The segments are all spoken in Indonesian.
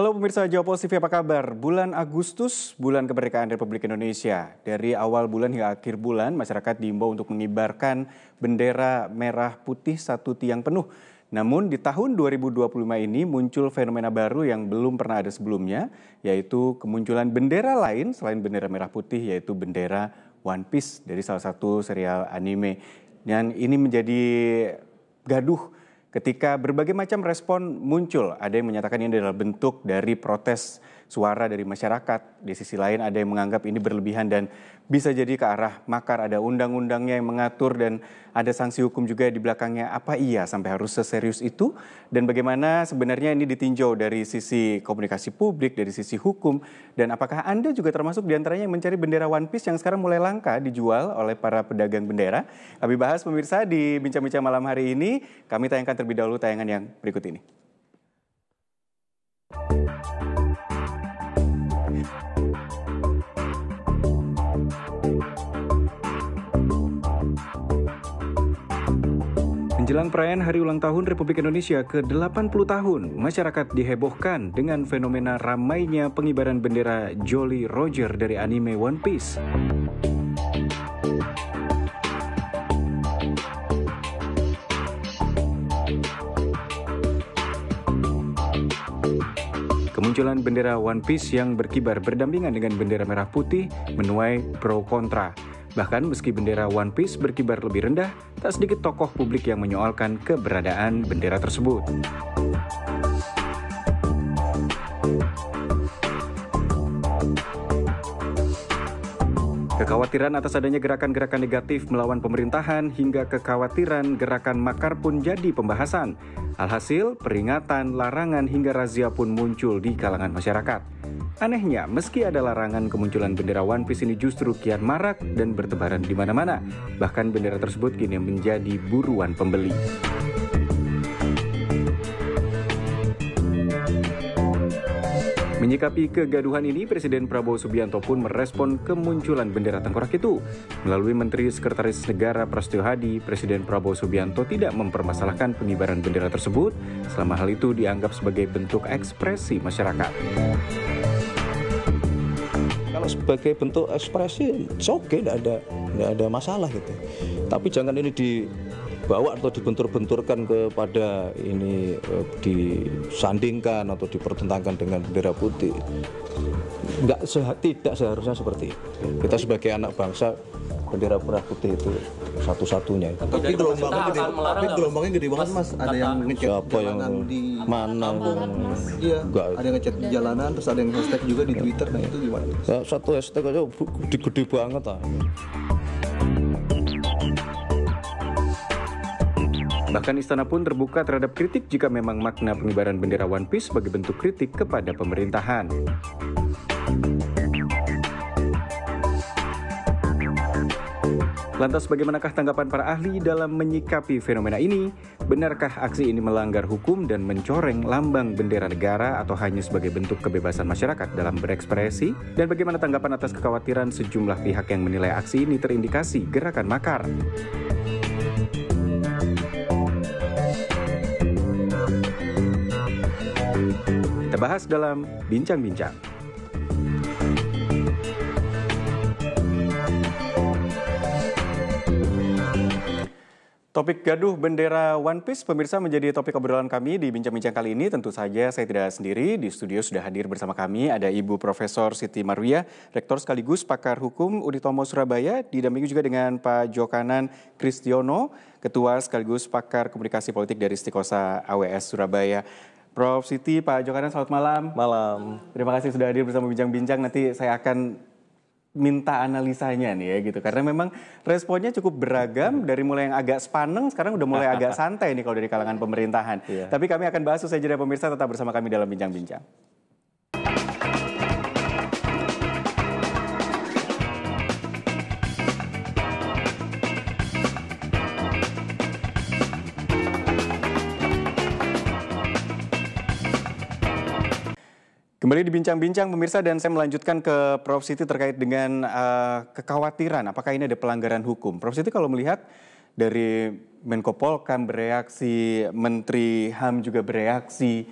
Halo pemirsa Jawa TV, apa kabar? Bulan Agustus, bulan kemerdekaan Republik Indonesia. Dari awal bulan hingga akhir bulan, masyarakat diimbau untuk mengibarkan bendera merah putih satu tiang penuh. Namun di tahun 2025 ini muncul fenomena baru yang belum pernah ada sebelumnya, yaitu kemunculan bendera lain selain bendera merah putih, yaitu bendera One Piece dari salah satu serial anime. Dan ini menjadi gaduh ketika berbagai macam respon muncul. Ada yang menyatakan ini adalah bentuk dari protes suara dari masyarakat. Di sisi lain ada yang menganggap ini berlebihan dan bisa jadi ke arah makar. Ada undang-undangnya yang mengatur dan ada sanksi hukum juga di belakangnya. Apa iya sampai harus seserius itu? Dan bagaimana sebenarnya ini ditinjau dari sisi komunikasi publik, dari sisi hukum. Dan apakah Anda juga termasuk diantaranya yang mencari bendera One Piece yang sekarang mulai langka dijual oleh para pedagang bendera? Kami bahas pemirsa di Bincang-Bincang malam hari ini. Kami tayangkan terlebih dahulu tayangan yang berikut ini. Menjelang perayaan Hari Ulang Tahun Republik Indonesia ke-80 tahun, masyarakat dihebohkan dengan fenomena ramainya pengibaran bendera Jolly Roger dari anime One Piece. Kemunculan bendera One Piece yang berkibar berdampingan dengan bendera merah putih menuai pro kontra. Bahkan meski bendera One Piece berkibar lebih rendah, tak sedikit tokoh publik yang menyoalkan keberadaan bendera tersebut. Kekhawatiran atas adanya gerakan-gerakan negatif melawan pemerintahan hingga kekhawatiran gerakan makar pun jadi pembahasan. Alhasil, peringatan, larangan hingga razia pun muncul di kalangan masyarakat. Anehnya, meski ada larangan, kemunculan bendera One Piece ini justru kian marak dan bertebaran di mana-mana. Bahkan bendera tersebut kini menjadi buruan pembeli. Menyikapi kegaduhan ini, Presiden Prabowo Subianto pun merespon kemunculan bendera tengkorak itu. Melalui Menteri Sekretaris Negara Prasetyo Hadi, Presiden Prabowo Subianto tidak mempermasalahkan pengibaran bendera tersebut, selama hal itu dianggap sebagai bentuk ekspresi masyarakat. Kalau sebagai bentuk ekspresi, oke, tidak ada masalah gitu. Tapi jangan ini dibawa atau dibentur-benturkan kepada ini disandingkan atau dipertentangkan dengan bendera putih. Tidak seharusnya seperti itu. Kita sebagai anak bangsa, bendera merah putih itu satu-satunya. Tapi gelombangnya gede banget, Mas. Ada yang ngecat jalanan di mana? Iya. Ada yang ngecat di jalanan, terus ada yang hashtag juga di Twitter. Nah itu gimana? Ya, satu hashtag aja gede banget ah. Bahkan istana pun terbuka terhadap kritik jika memang makna pengibaran bendera One Piece sebagai bentuk kritik kepada pemerintahan. Lantas bagaimanakah tanggapan para ahli dalam menyikapi fenomena ini? Benarkah aksi ini melanggar hukum dan mencoreng lambang bendera negara atau hanya sebagai bentuk kebebasan masyarakat dalam berekspresi? Dan bagaimana tanggapan atas kekhawatiran sejumlah pihak yang menilai aksi ini terindikasi gerakan makar? Kita bahas dalam Bincang-Bincang. Topik gaduh bendera One Piece, pemirsa, menjadi topik obrolan kami di Bincang-Bincang kali ini. Tentu saja saya tidak sendiri, di studio sudah hadir bersama kami ada Ibu Profesor Siti Marwiyah, Rektor sekaligus pakar hukum Unitomo Surabaya, didampingi juga dengan Pak Jokanan Kristiono, Ketua sekaligus pakar komunikasi politik dari Istikosa AWS Surabaya. Prof. Siti, Pak Jokanan, selamat malam. Malam. Terima kasih sudah hadir bersama Bincang-Bincang. Nanti saya akan minta analisanya nih ya gitu, karena memang responnya cukup beragam, dari mulai yang agak sepaneng sekarang udah mulai agak santai nih kalau dari kalangan pemerintahan. Iya. Tapi kami akan bahas usai jeda, pemirsa, tetap bersama kami dalam Bincang-Bincang. Kembali di Bincang-Bincang, pemirsa, dan saya melanjutkan ke Prof. Siti terkait dengan kekhawatiran apakah ini ada pelanggaran hukum. Prof. Siti, kalau melihat dari Menko Polhukam bereaksi, Menteri HAM juga bereaksi,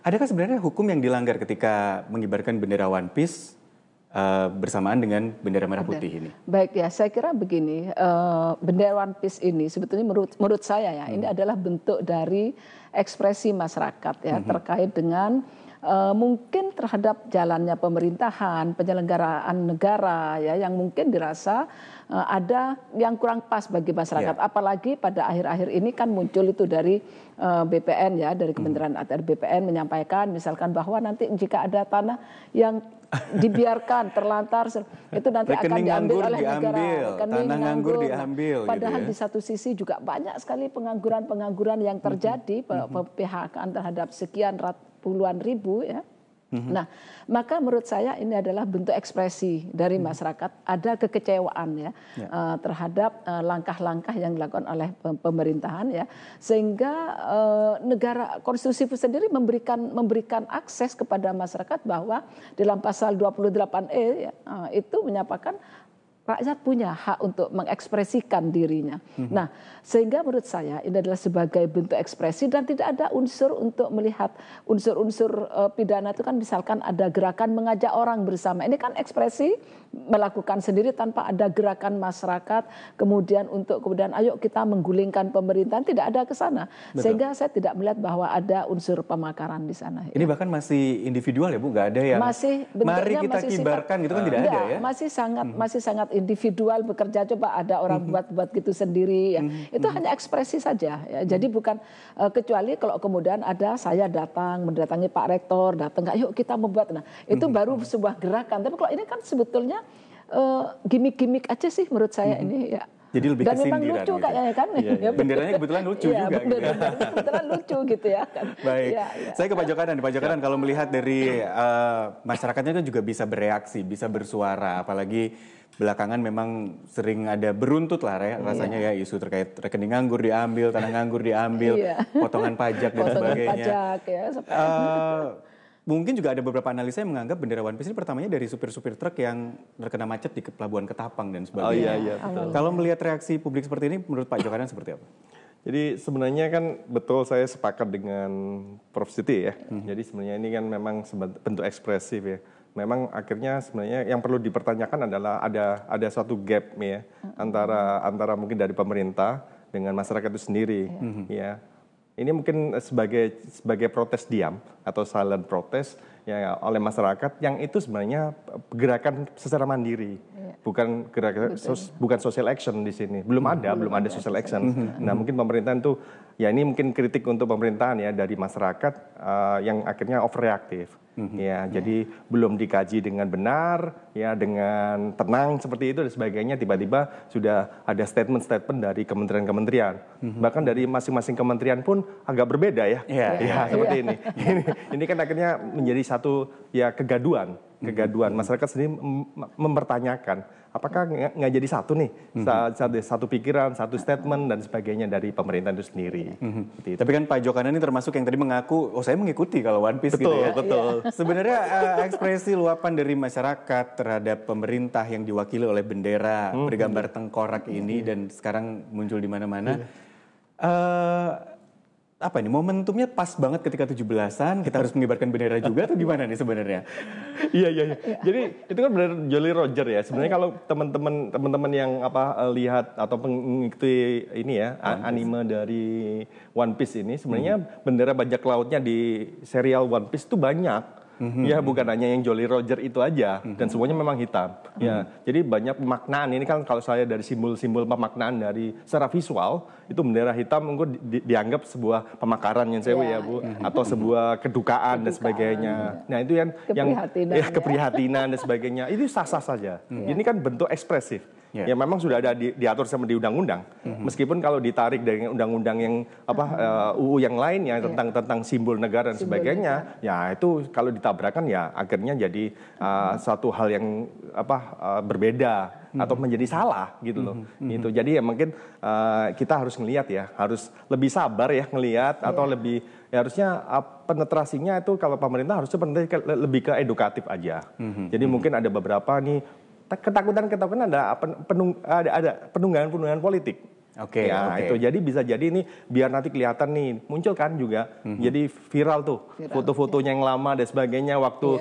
Adakah sebenarnya hukum yang dilanggar ketika mengibarkan bendera One Piece bersamaan dengan bendera merah putih ini? Baik ya, saya kira begini, bendera One Piece ini sebetulnya menurut saya ya, ini adalah bentuk dari ekspresi masyarakat ya terkait dengan mungkin terhadap jalannya pemerintahan, penyelenggaraan negara ya yang mungkin dirasa ada yang kurang pas bagi masyarakat. Apalagi pada akhir-akhir ini kan muncul itu dari BPN ya, dari Kementerian ATR BPN menyampaikan misalkan bahwa nanti jika ada tanah yang dibiarkan terlantar itu nanti rekening akan diambil oleh negara, tanah nganggur diambil. Padahal gitu ya. di satu sisi juga banyak sekali pengangguran yang terjadi, PHK-an terhadap sekian puluhan ribu ya. Nah, maka menurut saya ini adalah bentuk ekspresi dari masyarakat, ada kekecewaan ya terhadap langkah-langkah yang dilakukan oleh pemerintahan ya, sehingga negara konstitusi sendiri memberikan akses kepada masyarakat bahwa dalam pasal 28E ya, itu menyatakan rakyat punya hak untuk mengekspresikan dirinya. Nah, sehingga menurut saya ini adalah sebagai bentuk ekspresi dan tidak ada unsur untuk melihat unsur-unsur pidana itu kan misalkan ada gerakan mengajak orang bersama. Ini kan ekspresi melakukan sendiri tanpa ada gerakan masyarakat kemudian ayo kita menggulingkan pemerintahan, tidak ada ke sana. Sehingga saya tidak melihat bahwa ada unsur pemakaran di sana. Ini bahkan masih individual ya Bu, nggak ada yang mari kita kibarkan gitu kan tidak ada ya? Masih sangat individual bekerja, coba ada orang buat gitu sendiri ya. Itu hanya ekspresi saja ya. Jadi bukan kecuali kalau kemudian ada saya mendatangi Pak Rektor, datang yuk kita membuat. Nah, itu baru sebuah gerakan. Tapi kalau ini kan sebetulnya gimmick-gimmick aja sih menurut saya ini ya. Jadi lebih dan memang lucu gitu. Kayaknya kan. Iya. Benderanya kebetulan lucu juga. Kebetulan lucu gitu ya. Kan. Baik, saya ke Pak Jokanan. Pak Jokanan kalau melihat dari masyarakatnya itu juga bisa bereaksi, bisa bersuara. Apalagi belakangan memang sering ada beruntut lah rasanya ya isu terkait rekening nganggur diambil, tanah nganggur diambil, potongan pajak dan sebagainya. Pajak, ya, mungkin juga ada beberapa analisa yang menganggap bendera One Piece ini pertamanya dari supir-supir truk yang terkena macet di Pelabuhan Ketapang dan sebagainya. Iya, betul. Kalau melihat reaksi publik seperti ini, menurut Pak Jokanan seperti apa? Jadi sebenarnya kan betul saya sepakat dengan Prof. Siti ya. Jadi sebenarnya ini kan memang bentuk ekspresif ya. Memang akhirnya sebenarnya yang perlu dipertanyakan adalah ada suatu gap ya antara mungkin dari pemerintah dengan masyarakat itu sendiri ya. Ini mungkin sebagai protes diam atau silent protest ya oleh masyarakat yang itu sebenarnya gerakan secara mandiri. Bukan gerakan bukan social action di sini. Belum ada social action. Nah, mungkin pemerintahan itu ya ini mungkin kritik untuk pemerintahan ya dari masyarakat yang akhirnya overreaktif. Ya, jadi belum dikaji dengan benar, ya dengan tenang seperti itu dan sebagainya. Tiba-tiba sudah ada statement-statement dari kementerian-kementerian. Bahkan dari masing-masing kementerian pun agak berbeda ya. Seperti ini. Ini kan akhirnya menjadi satu ya kegaduan masyarakat sendiri mempertanyakan apakah nggak jadi satu nih satu pikiran, satu statement dan sebagainya dari pemerintah itu sendiri. Tapi kan Pak Jokanan ini termasuk yang tadi mengaku saya mengikuti kalau One Piece gitu ya. Betul. Sebenarnya ekspresi luapan dari masyarakat terhadap pemerintah yang diwakili oleh bendera bergambar tengkorak ini dan sekarang muncul di mana-mana. Apa ini momentumnya pas banget ketika 17-an kita harus mengibarkan bendera juga atau gimana nih sebenarnya? Iya. Jadi itu kan benar Jolly Roger ya. Sebenarnya kalau teman-teman yang lihat atau mengikuti ini ya anime dari One Piece ini sebenarnya bendera bajak lautnya di serial One Piece itu banyak. Ya bukan hanya yang Jolly Roger itu aja dan semuanya memang hitam. Ya, jadi banyak pemaknaan ini kan kalau saya dari simbol-simbol pemaknaan dari secara visual itu bendera hitam mungkin dianggap sebuah pemakaran yang ya Bu atau sebuah kedukaan dan sebagainya. Nah, itu yang keprihatinan dan sebagainya. Itu sah-sah saja. Ini kan bentuk ekspresif. Ya memang sudah ada diatur sama di undang-undang. Meskipun kalau ditarik dari undang-undang yang UU yang lain ya tentang simbol negara dan sebagainya, ya itu kalau ditabrakan ya akhirnya jadi suatu hal yang berbeda atau menjadi salah gitu loh. Itu jadi ya mungkin kita harus ngelihat ya, harus lebih sabar ya ngelihat atau lebih ya harusnya penetrasinya itu kalau pemerintah harusnya lebih ke edukatif aja. Jadi mungkin ada beberapa nih ketakutan ada penunggangan politik. Oke, ya itu jadi bisa jadi ini biar nanti kelihatan nih muncul kan juga jadi viral tuh foto-fotonya yang lama dan sebagainya waktu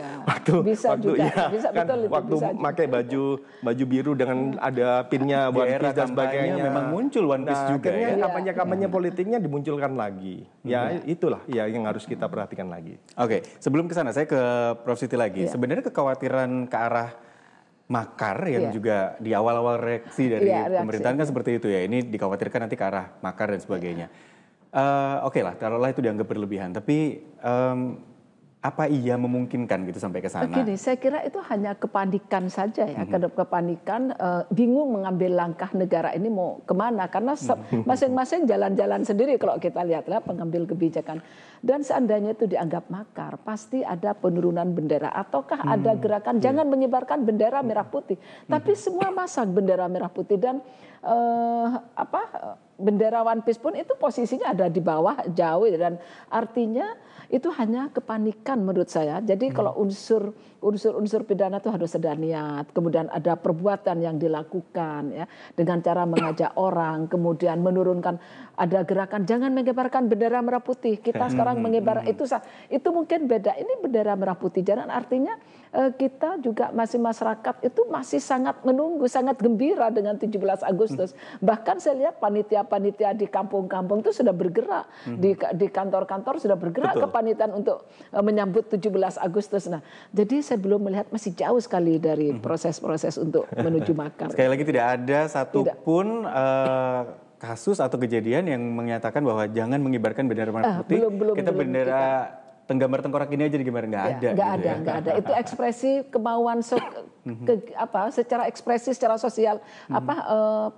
bisa juga, ya bisa, kan betul, waktu pakai baju biru dengan ada pinnya One Piece dan sebagainya memang muncul One Piece juga ya. Kampanye politiknya dimunculkan lagi ya itulah ya yang harus kita perhatikan lagi. Oke, sebelum ke sana saya ke Prof Siti lagi. Sebenarnya kekhawatiran ke arah makar yang juga di awal-awal reaksi dari pemerintahan kan seperti itu ya. Ini dikhawatirkan nanti ke arah makar dan sebagainya. Oke lah, taruhlah itu dianggap berlebihan. Tapi apa iya memungkinkan gitu sampai ke sana? Begini, saya kira itu hanya kepanikan saja ya, kepanikan, bingung mengambil langkah negara ini mau kemana, karena masing-masing jalan-jalan sendiri kalau kita lihat-lihat pengambil kebijakan. Dan seandainya itu dianggap makar, pasti ada penurunan bendera, ataukah ada gerakan jangan menyebarkan bendera merah putih, tapi semua masang bendera merah putih dan bendera One Piece pun itu posisinya ada di bawah jauh dan artinya itu hanya kepanikan menurut saya. Jadi kalau unsur pidana itu harus ada niat, kemudian ada perbuatan yang dilakukan ya dengan cara mengajak orang, kemudian menurunkan ada gerakan jangan mengibarkan bendera merah putih. Kita sekarang mengibar itu mungkin beda. Ini bendera merah putih. Jangan artinya kita juga masyarakat itu masih sangat menunggu, sangat gembira dengan 17 Agustus. Bahkan saya lihat panitia-panitia di kampung-kampung itu sudah bergerak, di kantor-kantor sudah bergerak kepanitan untuk menyambut 17 Agustus. Nah, jadi saya belum melihat, masih jauh sekali dari proses-proses untuk menuju makar. Sekali lagi tidak ada satupun kasus atau kejadian yang menyatakan bahwa jangan mengibarkan bendera merah putih. Kita bendera gambar tengkorak ini aja digambar, nggak ada. Itu ekspresi kemauan secara ekspresi, secara sosial,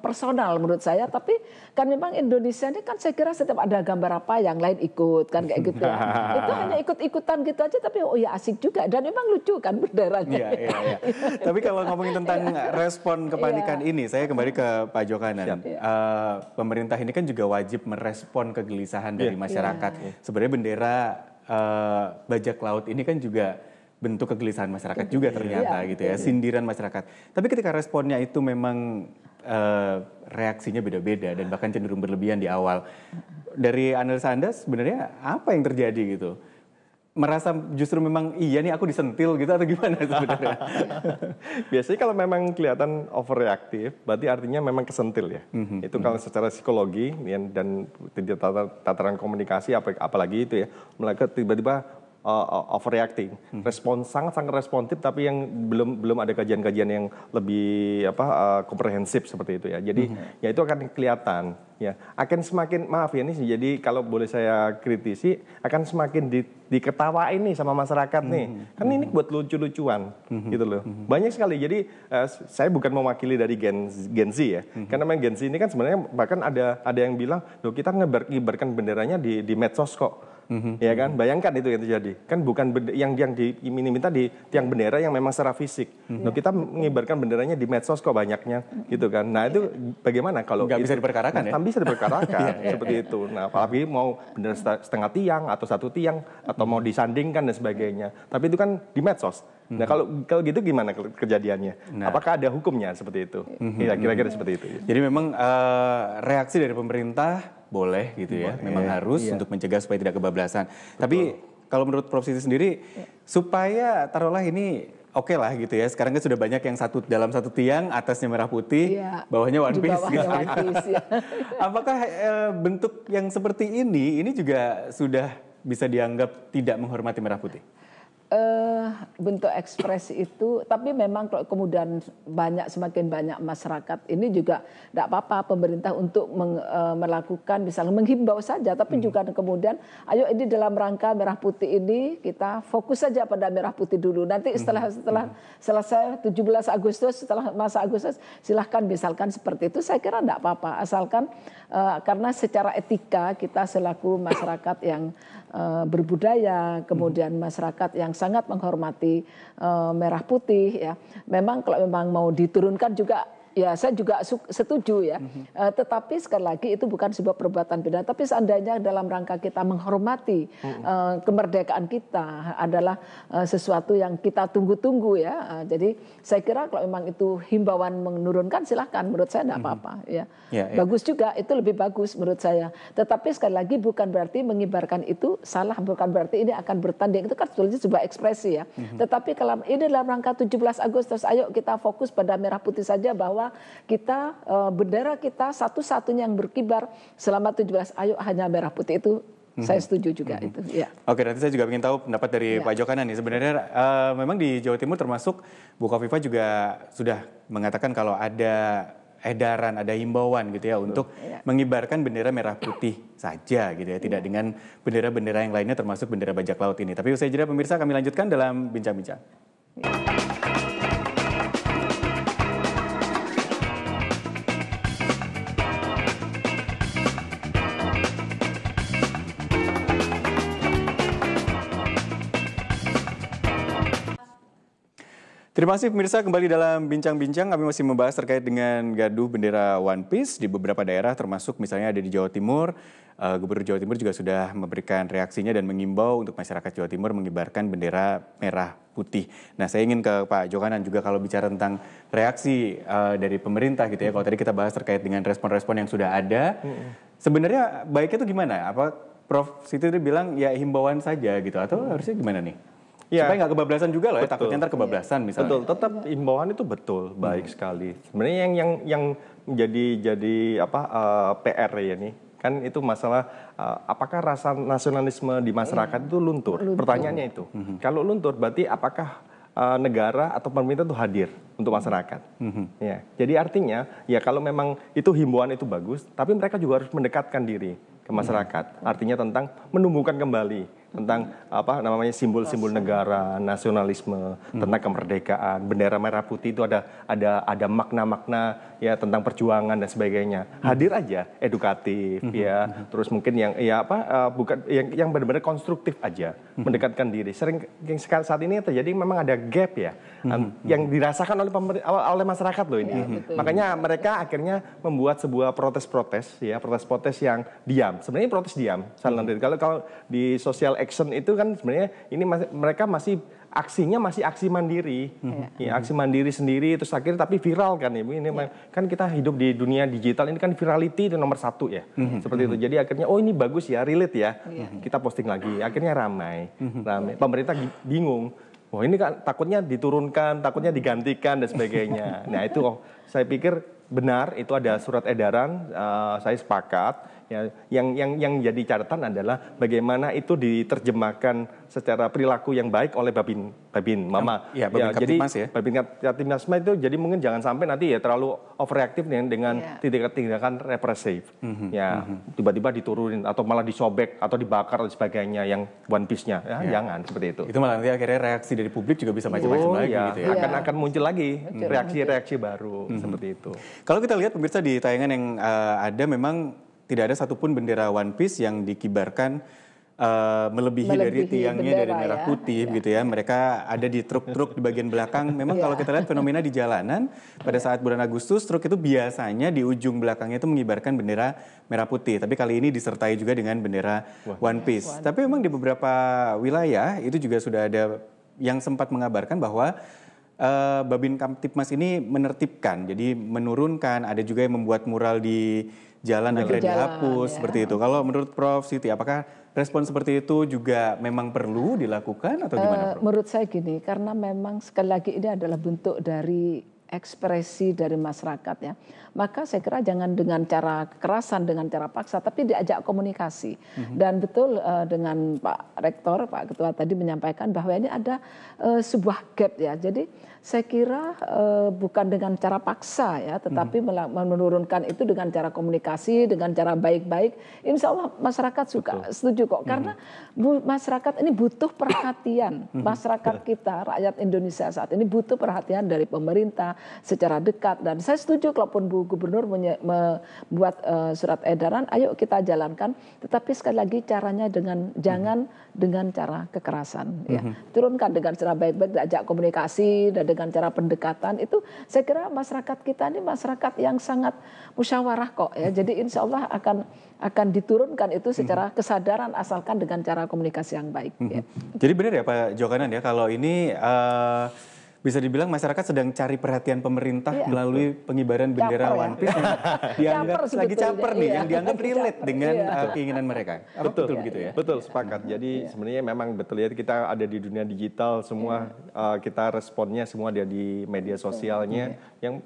personal menurut saya. Tapi kan memang Indonesia ini kan saya kira setiap ada gambar apa yang lain ikut kan kayak gitu. Itu hanya ikut-ikutan gitu aja, tapi asik juga dan memang lucu kan benderanya. Iya. Tapi kalau ngomongin tentang respon kepanikan ini, saya kembali ke Pak Djokanan. Pemerintah ini kan juga wajib merespon kegelisahan dari masyarakat. Sebenarnya bendera bajak laut ini kan juga bentuk kegelisahan masyarakat juga ternyata gitu ya, sindiran masyarakat. Tapi ketika responnya itu memang reaksinya beda-beda dan bahkan cenderung berlebihan di awal. Dari analisa Anda sebenarnya apa yang terjadi gitu? Merasa justru memang iya nih aku disentil gitu atau gimana sebenarnya? Biasanya kalau memang kelihatan overreaktif, berarti artinya memang kesentil ya. Itu kalau secara psikologi dan tataran komunikasi apalagi itu ya, mereka tiba-tiba overreacting, sangat responsif, tapi yang belum ada kajian-kajian yang lebih komprehensif seperti itu ya. Jadi ya itu akan kelihatan. Ya, akan semakin jadi kalau boleh saya kritisi akan semakin diketawain nih sama masyarakat nih. Kan ini buat lucu-lucuan gitu loh. Banyak sekali. Jadi saya bukan mewakili dari Gen Z ya. Karena memang Gen Z ini kan sebenarnya bahkan ada yang bilang, "Loh, kita ngibarkan benderanya di medsos kok." Ya kan, bayangkan itu yang terjadi. Kan bukan yang diminta di tiang bendera yang memang secara fisik. Loh, kita mengibarkan benderanya di medsos kok banyaknya gitu kan. Nah, itu bagaimana kalau nggak bisa diperkarakan ya? Bisa diperkarakan seperti itu. Nah, apalagi mau bendera setengah tiang atau satu tiang atau mau disandingkan dan sebagainya. Tapi itu kan di medsos. Nah, kalau gitu gimana kejadiannya? Apakah ada hukumnya seperti itu? Kira-kira seperti itu. Jadi memang reaksi dari pemerintah boleh gitu ya, memang harus untuk mencegah supaya tidak kebablasan. Tapi kalau menurut Prof Siti sendiri, supaya taruhlah ini oke lah gitu ya. Sekarang kan sudah banyak yang dalam satu tiang, atasnya merah putih, bawahnya One Piece. Gitu. Apakah bentuk yang seperti ini juga sudah bisa dianggap tidak menghormati merah putih? Bentuk ekspresi itu, tapi memang kalau kemudian semakin banyak masyarakat ini juga tidak apa-apa pemerintah untuk melakukan misalnya menghimbau saja, tapi juga kemudian ayo ini dalam rangka merah putih ini kita fokus saja pada merah putih dulu. Nanti setelah selesai 17 Agustus, setelah masa Agustus silahkan misalkan seperti itu, saya kira tidak apa-apa asalkan karena secara etika kita selaku masyarakat yang berbudaya, kemudian masyarakat yang sangat menghormati merah putih ya. Memang kalau memang mau diturunkan juga Ya, saya juga setuju ya. Tetapi sekali lagi itu bukan sebuah perbuatan pidana. Tapi seandainya dalam rangka kita menghormati kemerdekaan kita adalah sesuatu yang kita tunggu-tunggu ya. Jadi saya kira kalau memang itu himbauan menurunkan silahkan. Menurut saya tidak apa-apa. Ya. Bagus juga, itu lebih bagus menurut saya. Tetapi sekali lagi bukan berarti mengibarkan itu salah. Bukan berarti ini akan bertanding. Itu kan sebetulnya sebuah ekspresi ya. Tetapi kalau ini dalam rangka 17 Agustus, ayo kita fokus pada merah putih saja bahwa kita bendera kita satu-satunya yang berkibar selama 17, ayo hanya merah putih itu. Saya setuju juga itu. Ya. Oke, nanti saya juga ingin tahu pendapat dari Pak Jokanan nih. Sebenarnya memang di Jawa Timur termasuk Bu Kofifa juga sudah mengatakan kalau ada edaran, ada himbauan gitu ya untuk mengibarkan bendera merah putih saja gitu ya, tidak dengan bendera-bendera yang lainnya termasuk bendera bajak laut ini. Tapi usai jeda pemirsa, kami lanjutkan dalam bincang-bincang. Terima kasih pemirsa, kembali dalam bincang-bincang. Kami masih membahas terkait dengan gaduh bendera One Piece di beberapa daerah, termasuk misalnya ada di Jawa Timur. Gubernur Jawa Timur juga sudah memberikan reaksinya dan mengimbau untuk masyarakat Jawa Timur mengibarkan bendera merah putih. Nah, saya ingin ke Pak Jokanan juga kalau bicara tentang reaksi dari pemerintah gitu ya. Kalau tadi kita bahas terkait dengan respon-respon yang sudah ada, sebenarnya baiknya itu gimana? Apa Prof Siti bilang ya himbauan saja gitu, atau harusnya gimana nih? Ya. Supaya nggak kebablasan juga loh, ya, takutnya ntar kebablasan misalnya. Betul, tetap himbauan itu betul, baik sekali. Sebenarnya yang jadi PR ya nih, kan itu masalah apakah rasa nasionalisme di masyarakat itu luntur? Pertanyaannya itu. Kalau luntur berarti apakah negara atau pemerintah itu hadir untuk masyarakat? Ya. Jadi artinya ya kalau memang itu himbauan itu bagus, tapi mereka juga harus mendekatkan diri ke masyarakat. Artinya tentang menumbuhkan kembali tentang simbol-simbol negara, nasionalisme, tentang kemerdekaan, bendera merah putih itu ada makna-makna ya tentang perjuangan dan sebagainya. Hadir aja, edukatif ya, terus mungkin yang benar-benar konstruktif aja, mendekatkan diri. Sering saat ini terjadi memang ada gap ya, yang dirasakan oleh masyarakat loh ini. Makanya mereka akhirnya membuat sebuah protes-protes yang diam. Sebenarnya protes diam. Kalau di sosial action itu kan sebenarnya ini mereka aksinya masih aksi mandiri, aksi mandiri sendiri terus akhirnya tapi viral kan ya. Ini kan kita hidup di dunia digital ini kan virality itu nomor 1 ya, seperti itu. Jadi akhirnya ini bagus ya, relate ya, kita posting lagi, akhirnya ramai. Pemerintah bingung. Ini kan takutnya diturunkan, takutnya digantikan dan sebagainya. Nah itu saya pikir benar itu ada surat edaran, saya sepakat. Ya, yang jadi catatan adalah bagaimana itu diterjemahkan secara perilaku yang baik oleh Babin Mama. Jadi Babin Kaptipmas itu jadi mungkin jangan sampai nanti ya terlalu overreaktif dengan tindakan represif. Tiba-tiba diturunin atau malah disobek atau dibakar dan sebagainya yang One Piece-nya. Jangan seperti itu. Itu malah nanti akhirnya reaksi dari publik juga bisa macam-macam lagi gitu ya. Akan muncul lagi reaksi-reaksi baru seperti itu. Kalau kita lihat pemirsa di tayangan yang ada memang tidak ada satupun bendera One Piece yang dikibarkan melebihi dari tiangnya dari merah putih gitu ya. Mereka ada di truk-truk di bagian belakang. Memang kalau kita lihat fenomena di jalanan pada saat bulan Agustus, truk itu biasanya di ujung belakangnya itu mengibarkan bendera merah putih. Tapi kali ini disertai juga dengan bendera One Piece. Tapi memang di beberapa wilayah itu juga sudah ada yang sempat mengabarkan bahwa Babin Kamtipmas ini menertibkan, jadi menurunkan, ada juga yang membuat mural di jalan akhirnya dihapus seperti itu. Kalau menurut Prof Siti, apakah respon seperti itu juga memang perlu dilakukan atau gimana, Prof? Menurut saya gini, karena memang sekali lagi ini adalah bentuk dari ekspresi dari masyarakat ya. Maka saya kira jangan dengan cara kekerasan, dengan cara paksa, tapi diajak komunikasi. Dan betul dengan Pak Rektor, Pak Ketua tadi menyampaikan bahwa ini ada sebuah gap ya. Jadi saya kira bukan dengan cara paksa ya, tetapi menurunkan itu dengan cara komunikasi, dengan cara baik-baik. Insya Allah masyarakat setuju kok. Karena masyarakat ini butuh perhatian. Masyarakat kita, rakyat Indonesia saat ini butuh perhatian dari pemerintah secara dekat. Dan saya setuju kalaupun Bu Gubernur membuat surat edaran, ayo kita jalankan. Tetapi sekali lagi caranya dengan jangan dengan cara kekerasan. Ya. Turunkan dengan cara baik-baik, diajak komunikasi dan dengan cara pendekatan itu saya kira masyarakat kita ini masyarakat yang sangat musyawarah kok ya. Jadi insya Allah akan diturunkan itu secara kesadaran asalkan dengan cara komunikasi yang baik. Ya. Jadi benar ya Pak Djokanan ya kalau ini bisa dibilang masyarakat sedang cari perhatian pemerintah melalui pengibaran bendera One Piece yang dianggap lagi caper nih, yang dianggap relate dengan keinginan mereka. Betul begitu ya? Betul, sepakat. Jadi sebenarnya memang betul ya kita ada di dunia digital semua kita responnya semua ada di media sosialnya.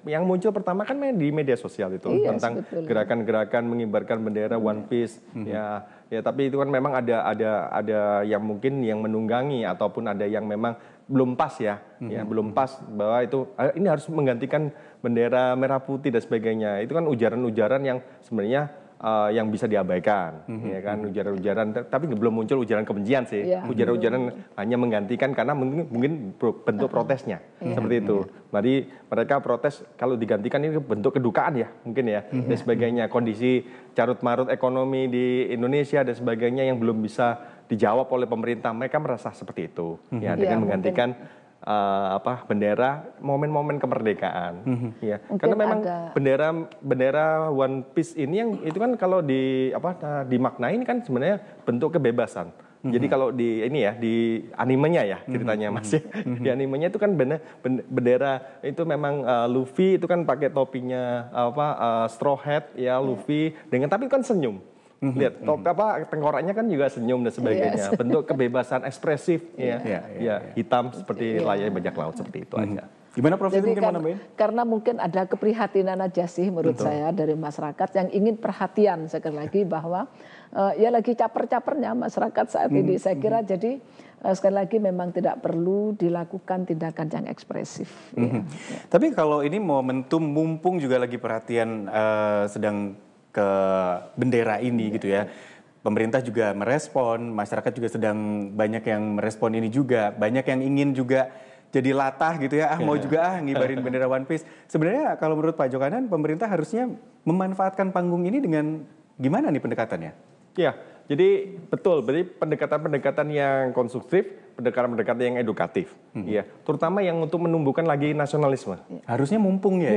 Yang muncul pertama kan di media sosial itu tentang gerakan-gerakan mengibarkan bendera One Piece ya tapi itu kan memang ada yang mungkin yang menunggangi ataupun ada yang memang belum pas ya belum pas bahwa itu ini harus menggantikan bendera merah putih dan sebagainya. Itu kan ujaran-ujaran yang sebenarnya yang bisa diabaikan, ya kan ujaran-ujaran, tapi belum muncul ujaran kebencian sih. Ujaran-ujaran hanya menggantikan karena mungkin bentuk protesnya seperti itu. Jadi mereka protes kalau digantikan ini bentuk kedukaan ya mungkin ya dan sebagainya. Kondisi carut-marut ekonomi di Indonesia dan sebagainya yang belum bisa dijawab oleh pemerintah, mereka merasa seperti itu ya dengan menggantikan bendera momen-momen kemerdekaan ya karena memang bendera One Piece ini yang itu kan kalau dimaknai ini kan sebenarnya bentuk kebebasan. Jadi kalau di ini ya di animenya ya ceritanya Mas ya. Di animenya itu kan bendera itu memang Luffy itu kan pakai topinya straw hat ya Luffy dengan tapi kan senyum. Lihat tengkoraknya kan juga senyum dan sebagainya. Bentuk kebebasan ekspresif hitam seperti layar bajak laut seperti itu aja. Gimana Prof? Jadi karena mungkin ada keprihatinan aja sih menurut saya dari masyarakat yang ingin perhatian sekali lagi bahwa ya lagi caper-capernya masyarakat saat ini. Saya kira jadi sekali lagi memang tidak perlu dilakukan tindakan yang ekspresif. Tapi kalau ini momentum mumpung juga lagi perhatian sedang ke bendera ini gitu ya. Pemerintah juga merespon, masyarakat juga sedang banyak yang merespon ini juga. Banyak yang ingin juga jadi latah gitu ya. Mau juga ngibarin bendera One Piece. Sebenarnya kalau menurut Pak Djokanan, pemerintah harusnya memanfaatkan panggung ini dengan gimana nih pendekatannya? Ya, jadi betul. Berarti pendekatan-pendekatan yang konstruktif, pendekatan-pendekatan yang edukatif. Ya, terutama yang untuk menumbuhkan lagi nasionalisme. Harusnya mumpung ya.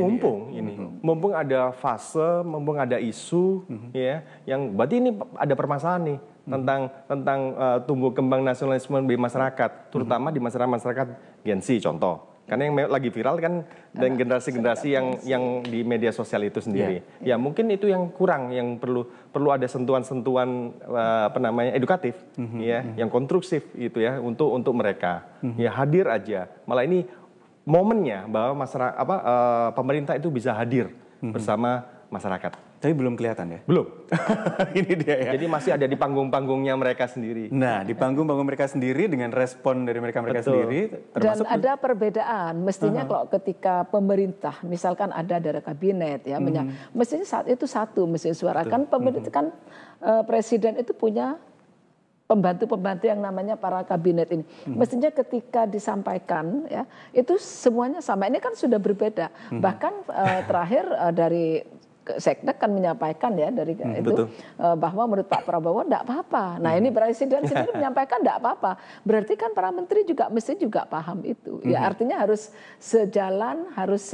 Mumpung ada fase, mumpung ada isu, ya, yang berarti ini ada permasalahan nih tentang tumbuh kembang nasionalisme di masyarakat, terutama di masyarakat Gen Z contoh. Karena yang lagi viral kan dan generasi-generasi yang di media sosial itu sendiri. Ya mungkin itu yang kurang, yang perlu ada sentuhan-sentuhan edukatif, ya, yang konstruksif itu ya untuk mereka. Ya hadir aja. Malah ini momennya bahwa pemerintah itu bisa hadir bersama masyarakat. Tapi belum kelihatan ya? Belum. Ini dia ya. Jadi masih ada di panggung-panggungnya mereka sendiri. Nah, di panggung-panggung mereka sendiri dengan respon dari mereka sendiri. Dan ada perbedaan. Mestinya kalau ketika pemerintah, misalkan ada dari kabinet ya, mestinya saat itu satu mesti suarakan. Pemerintah kan presiden itu punya pembantu-pembantu yang namanya para kabinet ini. Mestinya ketika disampaikan ya, itu semuanya sama. Ini kan sudah berbeda. Bahkan terakhir dari Seknek kan menyampaikan ya dari itu bahwa menurut Pak Prabowo tidak apa-apa. Nah ini presiden sendiri menyampaikan tidak apa-apa. Berarti kan para menteri juga mesti juga paham itu. Ya artinya harus sejalan, harus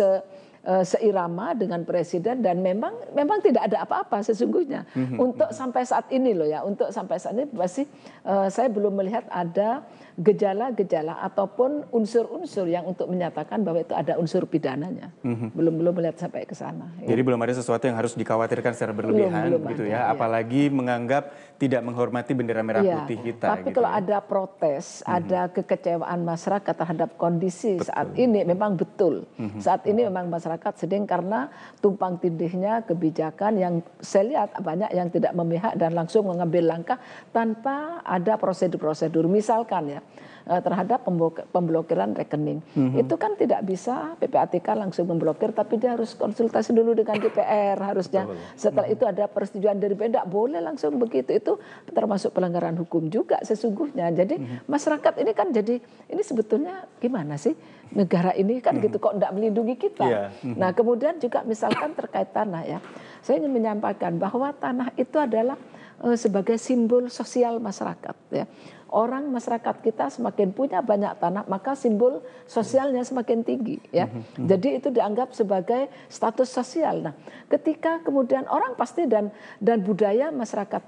seirama dengan presiden dan memang tidak ada apa-apa sesungguhnya. Untuk sampai saat ini loh ya, untuk sampai saat ini pasti saya belum melihat ada gejala-gejala ataupun unsur-unsur yang untuk menyatakan bahwa itu ada unsur pidananya. Belum melihat sampai ke sana. Ya. Jadi belum ada sesuatu yang harus dikhawatirkan secara berlebihan gitu ya, apalagi menganggap tidak menghormati bendera merah putih kita. Tapi gitu kalau ada protes, ada kekecewaan masyarakat terhadap kondisi saat ini memang betul. Saat ini memang masyarakat sedang karena tumpang tindihnya kebijakan yang saya lihat banyak yang tidak memihak dan langsung mengambil langkah tanpa ada prosedur-prosedur. Misalkan ya terhadap pemblokiran rekening. Itu kan tidak bisa PPATK langsung memblokir, tapi dia harus konsultasi dulu dengan DPR harusnya. Setelah itu ada persetujuan dari BPN, tidak boleh langsung begitu. Itu termasuk pelanggaran hukum juga sesungguhnya. Jadi masyarakat ini kan jadi, ini sebetulnya gimana sih? Negara ini kan gitu kok tidak melindungi kita. Nah kemudian juga misalkan terkait tanah ya. Saya ingin menyampaikan bahwa tanah itu adalah sebagai simbol sosial masyarakat ya. Orang masyarakat kita semakin punya banyak tanah, maka simbol sosialnya semakin tinggi ya. Jadi itu dianggap sebagai status sosial. Nah, ketika kemudian orang pasti dan budaya masyarakat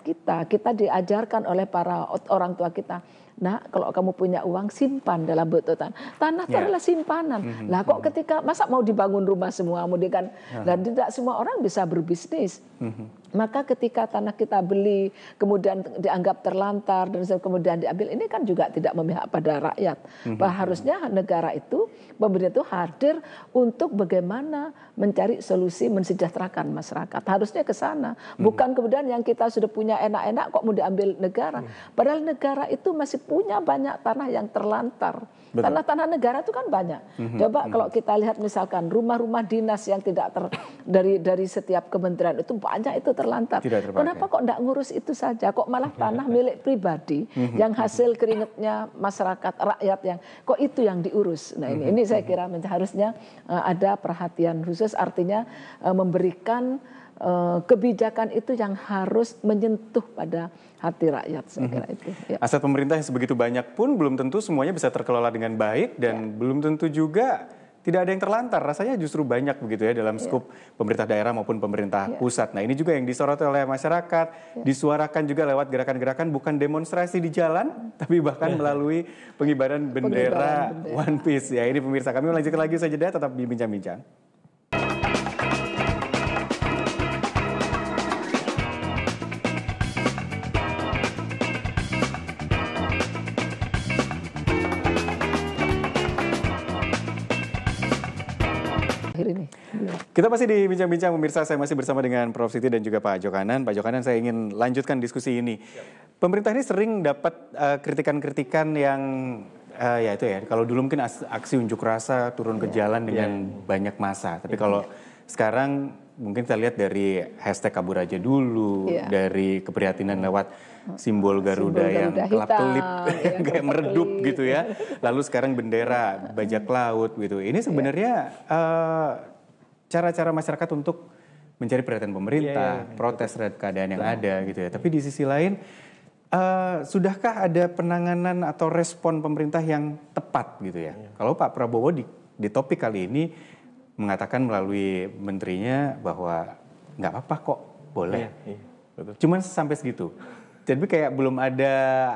kita diajarkan oleh para orang tua kita. Nah, kalau kamu punya uang, simpan dalam bentuk tanah. Tanah itu adalah simpanan. Lah kok ketika masa mau dibangun rumah semua, kemudian dan tidak semua orang bisa berbisnis. Maka ketika tanah kita beli, kemudian dianggap terlantar dan kemudian diambil, ini kan juga tidak memihak pada rakyat. Harusnya negara itu, pemerintah itu hadir untuk bagaimana mencari solusi mensejahterakan masyarakat. Harusnya ke sana. Bukan kemudian yang kita sudah punya enak-enak kok mau diambil negara. Padahal negara itu masih punya banyak tanah yang terlantar. Tanah-tanah negara itu kan banyak. Coba kalau kita lihat misalkan rumah-rumah dinas yang tidak dari setiap kementerian itu banyak itu terlantar. Kenapa kok enggak ngurus itu saja? Kok malah tanah milik pribadi yang hasil keringatnya masyarakat rakyat yang kok itu yang diurus. Nah ini saya kira harusnya ada perhatian khusus, artinya memberikan kebijakan itu yang harus menyentuh pada hati rakyat, saya kira itu. Ya. Aset pemerintah yang sebegitu banyak pun belum tentu semuanya bisa terkelola dengan baik dan belum tentu juga tidak ada yang terlantar. Rasanya justru banyak begitu ya dalam skup pemerintah daerah maupun pemerintah pusat. Nah ini juga yang disoroti oleh masyarakat, disuarakan juga lewat gerakan-gerakan bukan demonstrasi di jalan, tapi bahkan melalui pengibaran bendera One Piece. Ya ini pemirsa, kami melanjutkan lagi saja, tetap di Bincang-Bincang. Kita masih di Bincang-Bincang, pemirsa. Saya masih bersama dengan Prof. Siti dan juga Pak Djokanan. Pak Djokanan, saya ingin lanjutkan diskusi ini. Pemerintah ini sering dapat kritikan-kritikan yang ya itu ya. Kalau dulu mungkin aksi unjuk rasa turun ke jalan dengan banyak masa. Tapi kalau sekarang mungkin kita lihat dari hashtag kabur aja dulu, dari keprihatinan lewat simbol Garuda yang kelap-kelip, kayak meredup gitu ya. Lalu sekarang bendera bajak laut gitu. Ini sebenarnya cara-cara masyarakat untuk mencari perhatian pemerintah, protes terhadap keadaan yang ada gitu ya. Tapi di sisi lain, sudahkah ada penanganan atau respon pemerintah yang tepat gitu ya? Kalau Pak Prabowo di topik kali ini mengatakan melalui menterinya bahwa nggak apa-apa kok, boleh. Cuman sampai segitu. Jadi kayak belum ada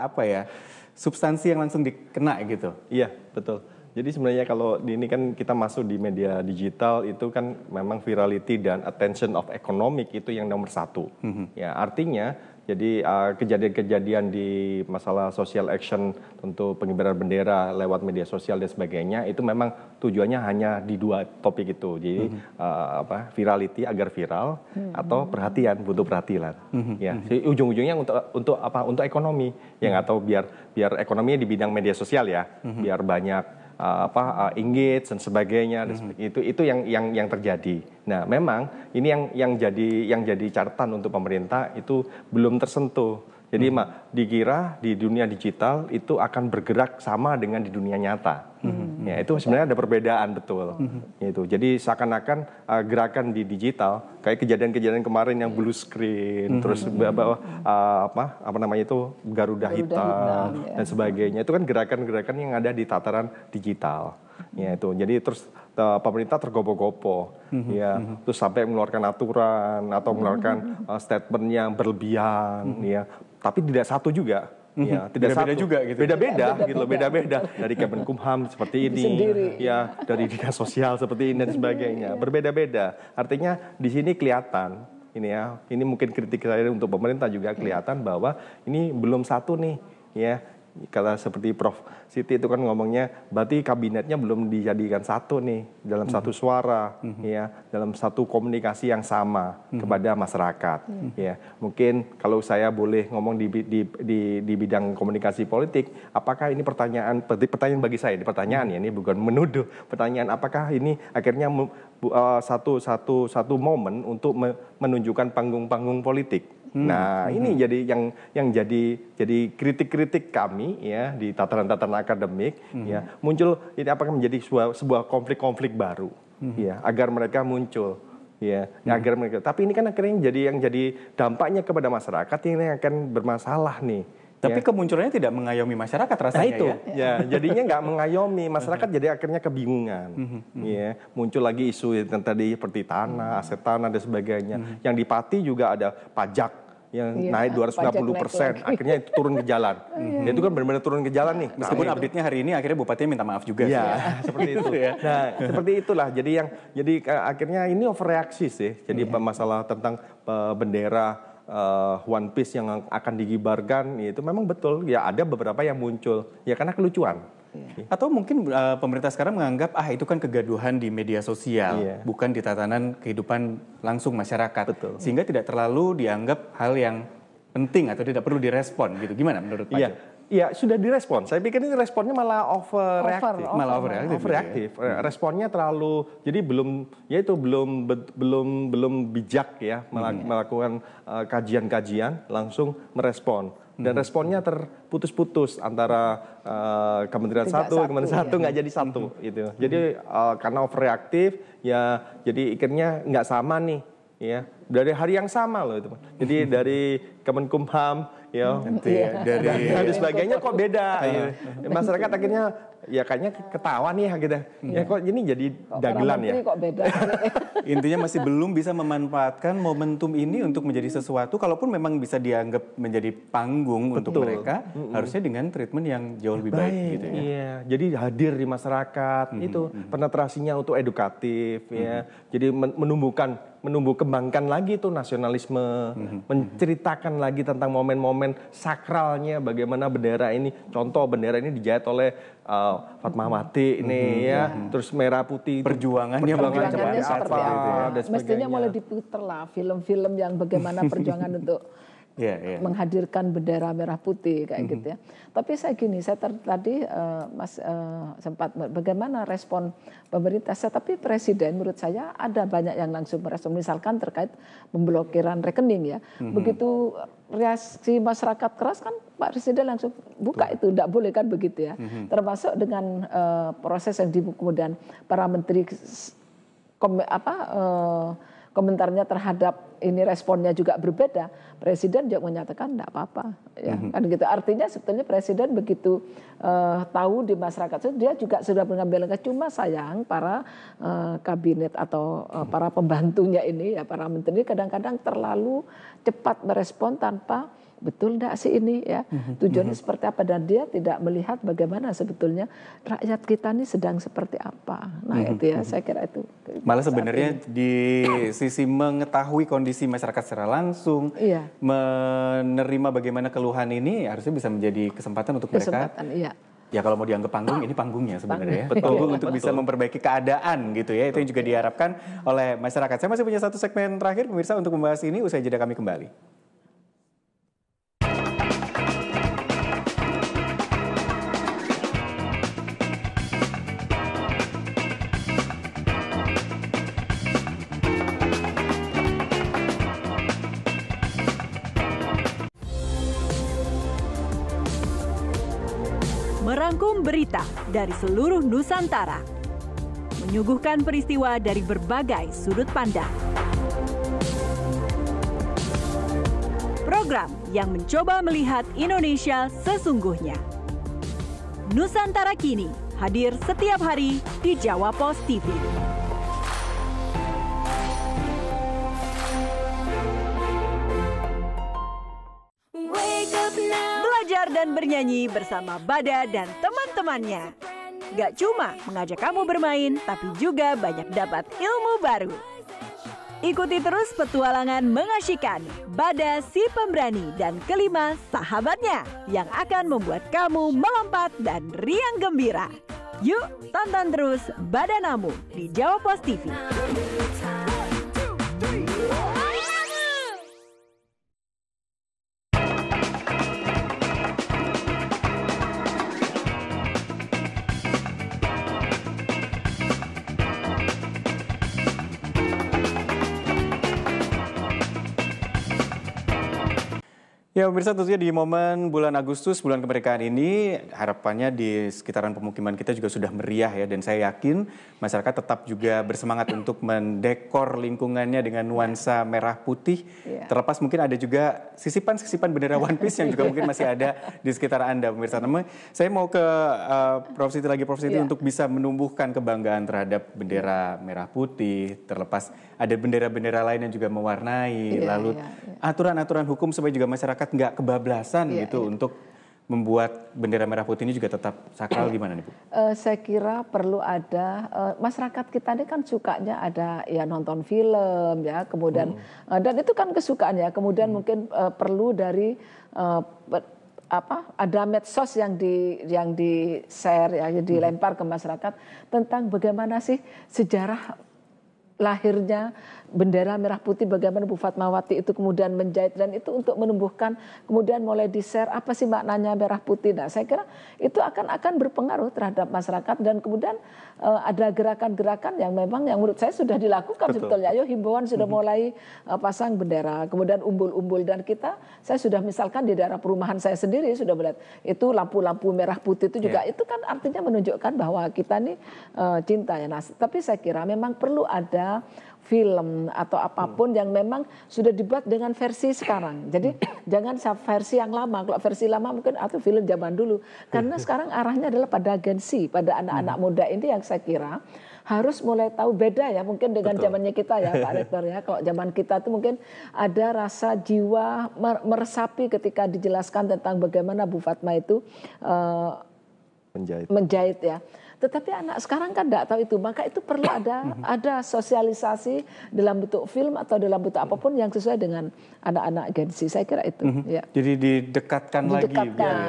substansi yang langsung dikena gitu. Iya, betul. Jadi sebenarnya kalau ini kan kita masuk di media digital itu kan memang virality dan attention of economic itu yang nomor satu. Ya artinya jadi kejadian-kejadian di masalah social action untuk pengibaran bendera lewat media sosial dan sebagainya itu memang tujuannya hanya di dua topik itu. Jadi virality agar viral atau perhatian, butuh perhatian. Ya, ujung-ujungnya untuk apa? Untuk ekonomi yang atau biar ekonominya di bidang media sosial ya, biar banyak engage dan sebagainya itu yang terjadi. Nah, memang ini yang jadi catatan untuk pemerintah itu belum tersentuh. Jadi dikira di dunia digital itu akan bergerak sama dengan di dunia nyata. Ya, itu sebenarnya ada perbedaan betul. Itu. Jadi seakan-akan gerakan di digital kayak kejadian-kejadian kemarin yang blue screen, terus Garuda hitam dan sebagainya. Itu kan gerakan-gerakan yang ada di tataran digital. Ya itu. Jadi terus pemerintah tergopoh-gopoh, ya, terus sampai mengeluarkan aturan atau mengeluarkan statement yang berlebihan, ya. Tapi tidak satu juga, ya, tidak beda-beda juga gitu. Beda-beda dari Kemenkumham seperti ini, ya, dari dinas sosial seperti ini dan sebagainya, berbeda-beda. Artinya di sini kelihatan, ini mungkin kritik saya untuk pemerintah juga kelihatan bahwa ini belum satu nih, ya. Kalau seperti Prof. Siti itu kan ngomongnya, berarti kabinetnya belum dijadikan satu nih, dalam satu suara, ya, dalam satu komunikasi yang sama kepada masyarakat. Ya, mungkin kalau saya boleh ngomong di bidang komunikasi politik, apakah ini pertanyaan bagi saya, pertanyaan ya, ini bukan menuduh, pertanyaan apakah ini akhirnya satu momen untuk menunjukkan panggung-panggung politik. Nah, ini jadi yang jadi kritik-kritik kami ya di tataran-tataran akademik ya, muncul ini apakah menjadi sebuah konflik-konflik baru ya, agar mereka muncul ya agar mereka. Tapi ini kan akhirnya yang jadi dampaknya kepada masyarakat ini akan bermasalah nih. Tapi kemunculannya tidak mengayomi masyarakat rasanya. Nah itu, ya jadinya nggak mengayomi masyarakat, jadi akhirnya kebingungan. Ya, muncul lagi isu yang tadi seperti tanah, aset tanah dan sebagainya. Yang di Pati juga ada pajak yang naik 250%, akhirnya itu turun ke jalan. Itu kan benar-benar turun ke jalan nih. Meskipun update-nya hari ini akhirnya bupatinya minta maaf juga. Ya, seperti itu. Nah, seperti itulah. Jadi akhirnya ini overreaksi sih. Jadi masalah tentang bendera One Piece yang akan digibarkan itu memang betul ya, ada beberapa yang muncul ya karena kelucuan. Atau mungkin pemerintah sekarang menganggap itu kan kegaduhan di media sosial, bukan di tatanan kehidupan langsung masyarakat. Betul. Sehingga tidak terlalu dianggap hal yang penting atau tidak perlu direspon gitu. Gimana menurut Pak Jo? Iya, sudah direspon. Saya pikir ini responnya malah overreaktif. Overreaktif. Responnya terlalu, jadi belum bijak ya melakukan kajian-kajian, langsung merespon. Dan responnya terputus-putus antara kementerian satu nggak jadi satu gitu. Jadi karena overreaktif ya, jadi akhirnya nggak sama nih. Ya, dari hari yang sama loh itu. Jadi dari Kemenkumham dari sebagainya kok beda. Masyarakat akhirnya ya kayaknya ketawa nih gitu. Ya kok ini jadi dagelan ya. Kok beda. Intinya masih belum bisa memanfaatkan momentum ini untuk menjadi sesuatu, kalaupun memang bisa dianggap menjadi panggung untuk mereka, harusnya dengan treatment yang jauh lebih baik gitu ya. Iya, jadi hadir di masyarakat itu penetrasinya untuk edukatif ya. Jadi menumbuh kembangkan lagi tuh nasionalisme, menceritakan lagi tentang momen-momen sakralnya bagaimana bendera ini, contoh bendera ini dijahit oleh Fatmawati ini ya, terus merah putih perjuangannya seperti apa. Mestinya mulai diputer lah film-film yang bagaimana perjuangan untuk menghadirkan bendera merah putih kayak gitu ya. Tapi saya tadi Mas sempat bagaimana respon pemerintah. Tapi Presiden menurut saya ada banyak yang langsung merespon, misalkan terkait pemblokiran rekening ya. Begitu reaksi masyarakat keras kan Pak Presiden langsung buka itu, tidak boleh kan begitu ya. Termasuk dengan proses yang kemudian para menteri komentarnya terhadap ini responnya juga berbeda. Presiden juga menyatakan tidak apa-apa, ya kan gitu. Artinya sebetulnya Presiden begitu tahu di masyarakat dia juga sudah mengambil langkah. Cuma sayang para kabinet atau para pembantunya ini ya, para menteri kadang-kadang terlalu cepat merespon tanpa betul enggak sih ini ya, tujuannya seperti apa, dan dia tidak melihat bagaimana sebetulnya rakyat kita ini sedang seperti apa. Nah itu ya, saya kira itu. Malah sebenarnya di sisi mengetahui kondisi masyarakat secara langsung, menerima bagaimana keluhan ini harusnya bisa menjadi kesempatan untuk mereka. Ya kalau mau dianggap panggung, ini panggungnya sebenarnya. Panggung untuk bisa memperbaiki keadaan gitu ya. Itu yang juga diharapkan oleh masyarakat. Saya masih punya satu segmen terakhir pemirsa untuk membahas ini, usai jeda kami kembali. Merangkum berita dari seluruh Nusantara, menyuguhkan peristiwa dari berbagai sudut pandang. Program yang mencoba melihat Indonesia sesungguhnya. Nusantara Kini hadir setiap hari di Jawa Pos TV. Belajar dan bernyanyi bersama Bada dan teman-temannya. Gak cuma mengajak kamu bermain, tapi juga banyak dapat ilmu baru. Ikuti terus petualangan mengasyikkan Bada si pemberani dan kelima sahabatnya yang akan membuat kamu melompat dan riang gembira. Yuk tonton terus Badanamu di Jawa Pos TV. Ya pemirsa, tentunya di momen bulan Agustus, bulan kemerdekaan ini harapannya di sekitaran pemukiman kita juga sudah meriah ya. Dan saya yakin masyarakat tetap juga bersemangat untuk mendekor lingkungannya dengan nuansa merah putih. Terlepas mungkin ada juga sisipan-sisipan bendera One Piece yang juga mungkin masih ada di sekitar Anda pemirsa. Namun saya mau ke Prof. Siti lagi, Prof. Siti untuk bisa menumbuhkan kebanggaan terhadap bendera merah putih. Terlepas ada bendera-bendera lain yang juga mewarnai. Lalu aturan-aturan hukum supaya juga masyarakat nggak kebablasan gitu untuk membuat bendera merah putih ini juga tetap sakral, gimana nih Bu? Saya kira perlu ada, masyarakat kita ini kan sukanya ada ya nonton film ya, kemudian dan itu kan kesukaan ya, kemudian mungkin perlu dari ada medsos yang di share ya, dilempar ke masyarakat tentang bagaimana sih sejarah lahirnya bendera merah putih, bagaimana Bu Fatmawati itu kemudian menjahit, dan itu untuk menumbuhkan, kemudian mulai di-share apa sih maknanya merah putih. Nah saya kira itu akan berpengaruh terhadap masyarakat, dan kemudian ada gerakan-gerakan yang memang yang menurut saya sudah dilakukan sebetulnya. Ayo himbauan sudah mulai pasang bendera, kemudian umbul-umbul, dan saya sudah misalkan di daerah perumahan saya sendiri sudah melihat itu lampu-lampu merah putih itu juga itu kan artinya menunjukkan bahwa kita nih cinta ya. Nah, tapi saya kira memang perlu ada film atau apapun yang memang sudah dibuat dengan versi sekarang. Jadi jangan versi yang lama. Kalau versi lama mungkin atau film zaman dulu. Karena sekarang arahnya adalah pada agensi, pada anak-anak muda ini yang saya kira harus mulai tahu beda ya mungkin dengan zamannya kita ya Pak Rektor ya. Kalau zaman kita tuh mungkin ada rasa jiwa meresapi ketika dijelaskan tentang bagaimana Bu Fatma itu menjahit ya. Tetapi anak sekarang kan tidak tahu itu, maka itu perlu ada sosialisasi dalam bentuk film atau dalam bentuk apapun yang sesuai dengan anak-anak agensi. Saya kira itu. Ya. Jadi didekatkan lagi.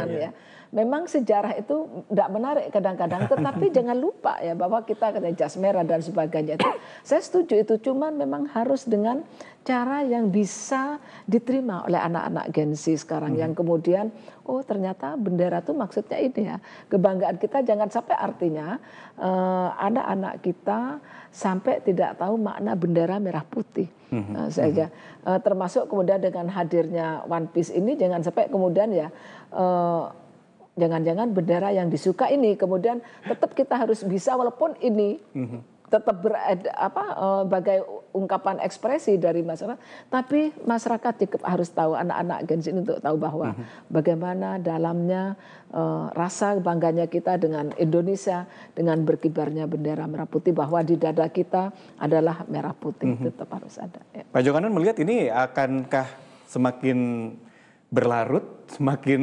Ya. Memang sejarah itu tidak menarik kadang-kadang, tetapi jangan lupa ya bahwa kita kena jas merah dan sebagainya itu. Saya setuju itu, cuman memang harus dengan cara yang bisa diterima oleh anak-anak Gen-Z sekarang yang kemudian oh ternyata bendera itu maksudnya ini ya. Kebanggaan kita jangan sampai artinya anak-anak kita sampai tidak tahu makna bendera merah putih. Saja termasuk kemudian dengan hadirnya One Piece ini jangan sampai kemudian ya jangan-jangan bendera yang disuka ini kemudian tetap kita harus bisa walaupun ini tetap sebagai ungkapan ekspresi dari masyarakat, tapi masyarakat juga harus tahu, anak-anak Gen Z untuk tahu bahwa bagaimana dalamnya rasa bangganya kita dengan Indonesia, dengan berkibarnya bendera merah putih, bahwa di dada kita adalah merah putih, tetap harus ada. Ya. Pak Jokanan melihat ini akankah semakin berlarut, semakin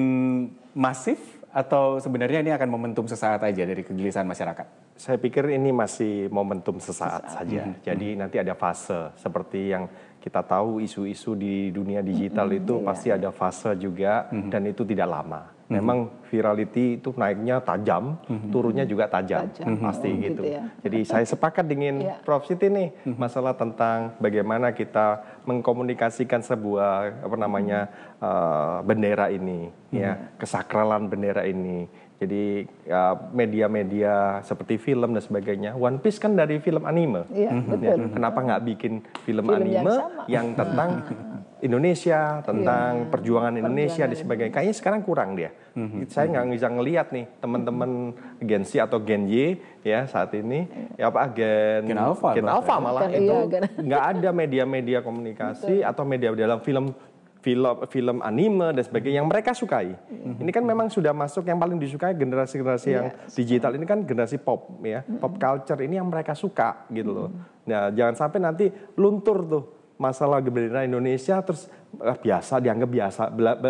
masif, atau sebenarnya ini akan momentum sesaat aja dari kegelisahan masyarakat? Saya pikir ini masih momentum sesaat saja. Jadi nanti ada fase seperti yang kita tahu isu-isu di dunia digital itu pasti ada fase juga dan itu tidak lama. Memang virality itu naiknya tajam, turunnya juga tajam. Pasti gitu. Ya. Jadi saya sepakat dengan Prof. Siti nih masalah tentang bagaimana kita mengkomunikasikan sebuah bendera ini, ya, kesakralan bendera ini. Jadi media-media seperti film dan sebagainya. One Piece kan dari film anime. Iya, betul. Kenapa nggak bikin film anime yang tentang Indonesia, tentang perjuangan Indonesia dan sebagainya. Kayaknya sekarang kurang dia. Saya nggak bisa ngelihat nih teman-teman Gen Z atau Gen Y ya saat ini, Gen Alpha malah itu nggak ada media-media komunikasi atau media dalam film anime dan sebagainya yang mereka sukai. Ini kan memang sudah masuk yang paling disukai generasi-generasi yang digital ini kan generasi pop ya. Pop culture ini yang mereka suka gitu loh. Nah, jangan sampai nanti luntur tuh masalah bendera Indonesia terus dianggap biasa,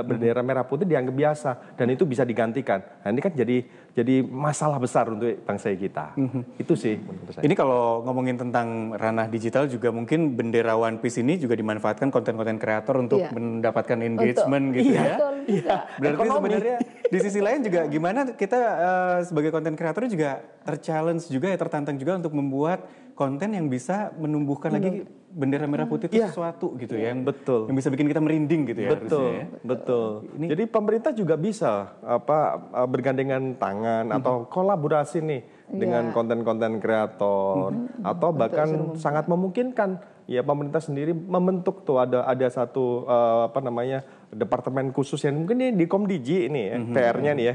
bendera merah putih dianggap biasa dan itu bisa digantikan. Nah, ini kan jadi masalah besar untuk bangsa kita. Itu sih menurut saya. Ini kalau ngomongin tentang ranah digital juga mungkin bendera One Piece ini juga dimanfaatkan konten-konten kreator untuk mendapatkan engagement gitu ya. Iya. Berarti sebenarnya di sisi lain juga gimana kita sebagai konten kreator juga terchallenge juga ya, tertantang juga untuk membuat konten yang bisa menumbuhkan lagi bendera merah putih itu sesuatu gitu ya, yang betul, yang bisa bikin kita merinding gitu ya. Betul. Jadi pemerintah juga bisa bergandengan tangan atau kolaborasi nih dengan konten-konten kreator, atau bahkan sangat memungkinkan ya pemerintah sendiri membentuk tuh ada satu departemen khusus yang mungkin ini di Komdiji ini ya, PR-nya nih ya.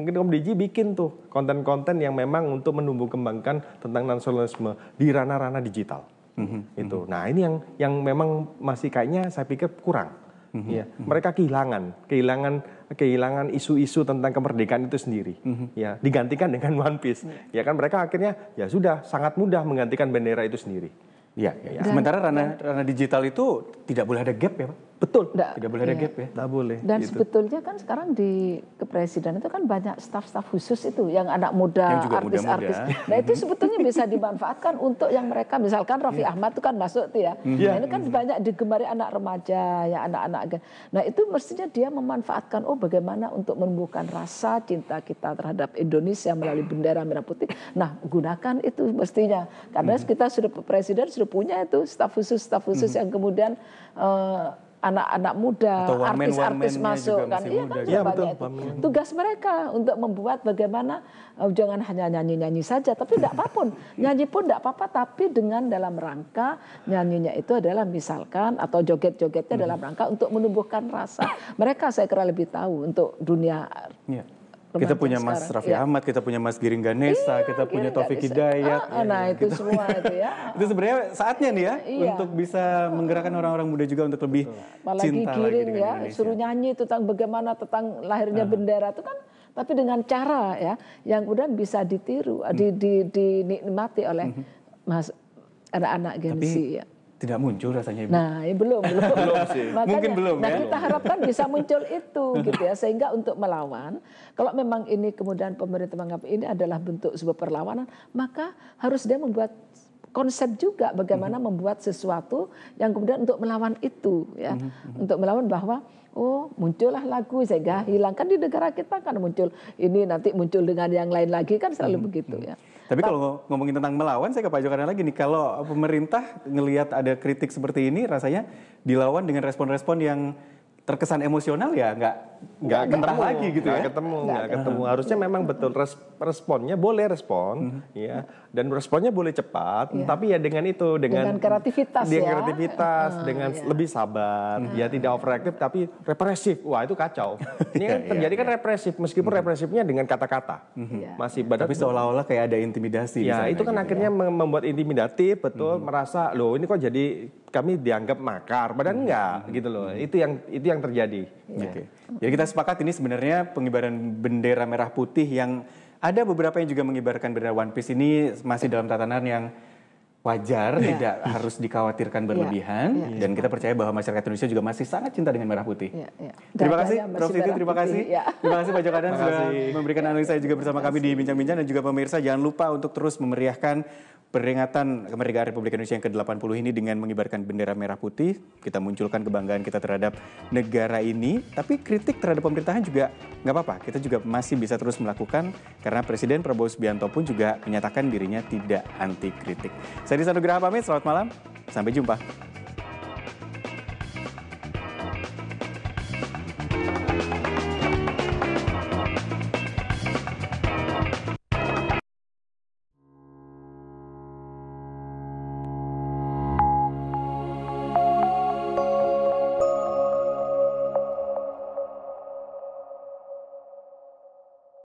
Mungkin Komdiji bikin tuh konten-konten yang memang untuk menumbuh kembangkan tentang nasionalisme di ranah-ranah digital. Itu. Nah, ini yang memang masih kayaknya saya pikir kurang. Ya, mereka kehilangan isu-isu tentang kemerdekaan itu sendiri. Ya, digantikan dengan One Piece. Ya kan mereka akhirnya ya sudah sangat mudah menggantikan bendera itu sendiri. Ya. Sementara ranah digital itu tidak boleh ada gap ya, Pak? Betul. Tidak boleh ada gap ya. Tidak boleh. Dan gitu. Sebetulnya kan sekarang di kepresiden itu kan banyak staf-staf khusus itu yang anak muda, artis-artis. Nah itu sebetulnya bisa dimanfaatkan untuk yang mereka, misalkan Raffi Ahmad itu kan masuk tuh ya. Nah ini kan banyak digemari anak remaja, ya anak-anak. Nah itu mestinya dia memanfaatkan bagaimana untuk menumbuhkan rasa cinta kita terhadap Indonesia melalui bendera merah putih. Nah gunakan itu mestinya. Karena kita sudah presiden sudah punya itu staf khusus yang kemudian anak-anak muda, artis-artis masuk kan, iya kan banyak itu. Tugas mereka untuk membuat bagaimana jangan hanya nyanyi-nyanyi saja, tapi tidak apapun, nyanyi pun tidak apa-apa, tapi dengan dalam rangka nyanyinya itu adalah misalkan atau joget-jogetnya dalam rangka untuk menumbuhkan rasa. Mereka saya kira lebih tahu untuk dunia. Kita punya Mas Raffi Ahmad, kita punya Mas Giring Ganesa, kita punya Taufik Hidayat. Nah itu semua itu ya. Itu sebenarnya saatnya nih ya untuk bisa menggerakkan orang-orang muda juga untuk lebih cinta Giring lagi ya, Indonesia. Suruh nyanyi tentang bagaimana tentang lahirnya bendera itu kan, tapi dengan cara ya yang kemudian bisa ditiru, dinikmati oleh anak-anak Gen Z ya. Tidak muncul rasanya Ibu. Nah, belum sih. Makanya, mungkin belum ya. Kita harapkan bisa muncul itu gitu ya, sehingga untuk melawan, kalau memang ini kemudian pemerintah menganggap ini adalah bentuk sebuah perlawanan, maka harus dia membuat konsep juga bagaimana membuat sesuatu yang kemudian untuk melawan itu ya. Untuk melawan bahwa muncullah lagu sehingga hilangkan di negara kita kan muncul ini nanti muncul dengan yang lain lagi kan selalu begitu ya. Tapi kalau ngomongin tentang melawan, saya ke Pak Joko lagi nih. Kalau pemerintah ngelihat ada kritik seperti ini, rasanya dilawan dengan respon-respon yang terkesan emosional ya, nggak ketemu lagi gitu ya. Nggak ketemu. Harusnya memang betul responnya boleh respon, ya, dan responnya boleh cepat. Tapi ya dengan kreativitas, dengan lebih sabar, ya tidak overreaktif tapi represif. Wah itu kacau. Ini kan terjadi kan represif, meskipun represifnya dengan kata-kata. Masih tapi seolah-olah kayak ada intimidasi. Ya itu kan akhirnya membuat intimidatif, betul, merasa loh ini kok jadi kami dianggap makar, padahal enggak gitu loh. Itu yang terjadi. Jadi kita sepakat ini sebenarnya pengibaran bendera merah putih yang ada beberapa yang juga mengibarkan bendera One Piece ini masih dalam tatanan yang wajar, tidak harus dikhawatirkan berlebihan, dan kita percaya bahwa masyarakat Indonesia juga masih sangat cinta dengan merah putih. Terima kasih Prof. Siti, terima kasih Pak Joko sudah memberikan analisa juga bersama kami di Bincang-Bincang, dan juga pemirsa jangan lupa untuk terus memeriahkan peringatan kemerdekaan Republik Indonesia yang ke-80 ini dengan mengibarkan bendera merah putih. Kita munculkan kebanggaan kita terhadap negara ini, tapi kritik terhadap pemerintahan juga nggak apa-apa. Kita juga masih bisa terus melakukan, karena Presiden Prabowo Subianto pun juga menyatakan dirinya tidak anti kritik. Saya Disa Nugraha pamit, selamat malam, sampai jumpa.